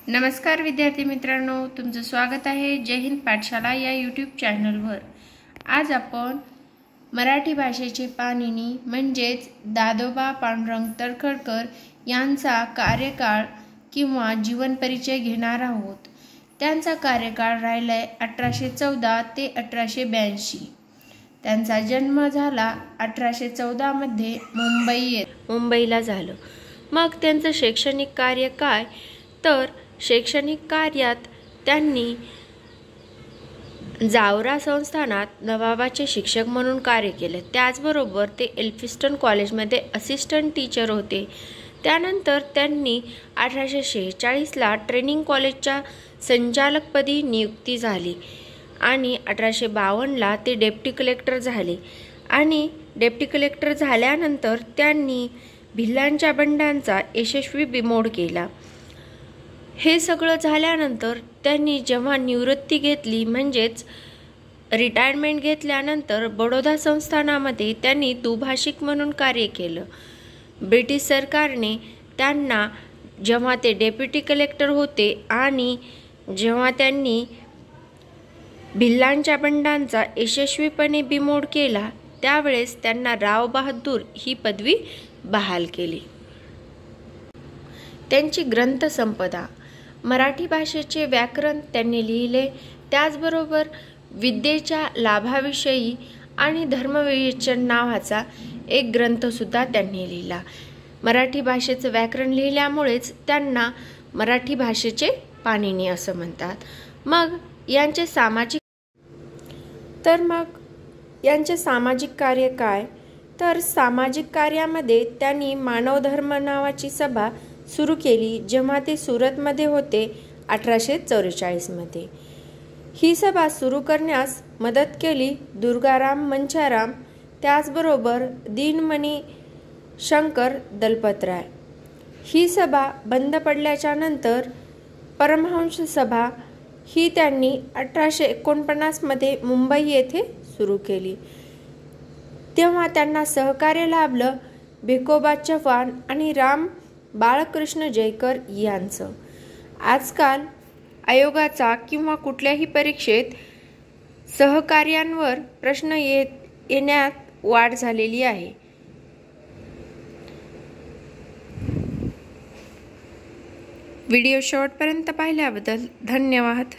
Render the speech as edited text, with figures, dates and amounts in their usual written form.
नमस्कार विद्यार्थी मित्रांनो, तुमचं स्वागत आहे जय हिंद पाठशाला या यूट्यूब चॅनलवर। आज आपण मराठी भाषेचे पाणिनी म्हणजेच दादोबा पांडुरंग तर्खडकर यांचा कार्यकाळ किंवा जीवन परिचय घेणार आहोत। त्यांचा कार्यकाळ राहिलाय 1814 ते 1882। त्यांचा जन्म झाला 1814 मध्ये मुंबईला झालं। मग त्यांचं शैक्षणिक कार्य काय, तर शैक्षणिक कार्यात त्यांनी जावरा संस्थानात नवाबाचे शिक्षक म्हणून कार्य केले। त्याचबरोबर ते एल्फिन्स्टन कॉलेजमध्ये असिस्टंट टीचर होते। त्यानंतर त्यांनी 1846 ला ट्रेनिंग कॉलेजच्या संचालकपदी नियुक्ती झाली आणि 1852 ला ते डेप्टी कलेक्टर झाले आणि डेप्टी कलेक्टर झाल्यानंतर त्यांनी भिल्लांच्या बंडांचा यशस्वी बिमोड केला। हे सगळं झाल्यानंतर त्यांनी जेव्हा निवृत्ती घेतली म्हणजेच रिटायरमेंट घेतल्यानंतर बडोदा संस्थानामध्ये त्यांनी दुभाषिक म्हणून कार्य केलं। ब्रिटिश सरकारने त्यांना जेव्हा ते डेप्युटी कलेक्टर होते आणि जेव्हा त्यांनी भिल्लांच्या बंडांचा यशस्वीपणे बिमोड केला त्यावेळेस त्यांना राव बहादूर ही पदवी बहाल केली। त्यांची ग्रंथसंपदा मराठी भाषेचे व्याकरण त्यांनी लिहिले। त्याचबरोबर विद्येच्या लाभाविषयी आणि धर्मविवेचन नावाचा एक ग्रंथसुद्धा त्यांनी लिहिला। मराठी भाषेचं व्याकरण लिहिल्यामुळेच त्यांना मराठी भाषेचे पाणिनी असं म्हणतात। मग यांचे सामाजिक कार्य काय, तर सामाजिक कार्यामध्ये त्यांनी मानव धर्म नावाची सभा सुरू केली जेव्हा ते सुरतमध्ये होते 1844 मध्ये। ही सभा सुरू करण्यास मदत केली दुर्गाराम मंचाराम, त्याचबरोबर दीनमणी शंकर दलपतराय। ही सभा बंद पडल्याच्या नंतर परमहंस सभा ही त्यांनी 1849 मध्ये मुंबई येथे सुरू केली। तेव्हा त्यांना सहकार्य लाभलं भिकोबा चव्हाण आणि राम बाळकृष्ण जयकर यांचं। आजकाल आयोगाचा किंवा कुठल्याही परीक्षेत सहकार्यांवर प्रश्न येण्यात वाढ झालेली आहे। व्हिडिओ शेवटपर्यंत पाहिल्याबद्दल धन्यवाद।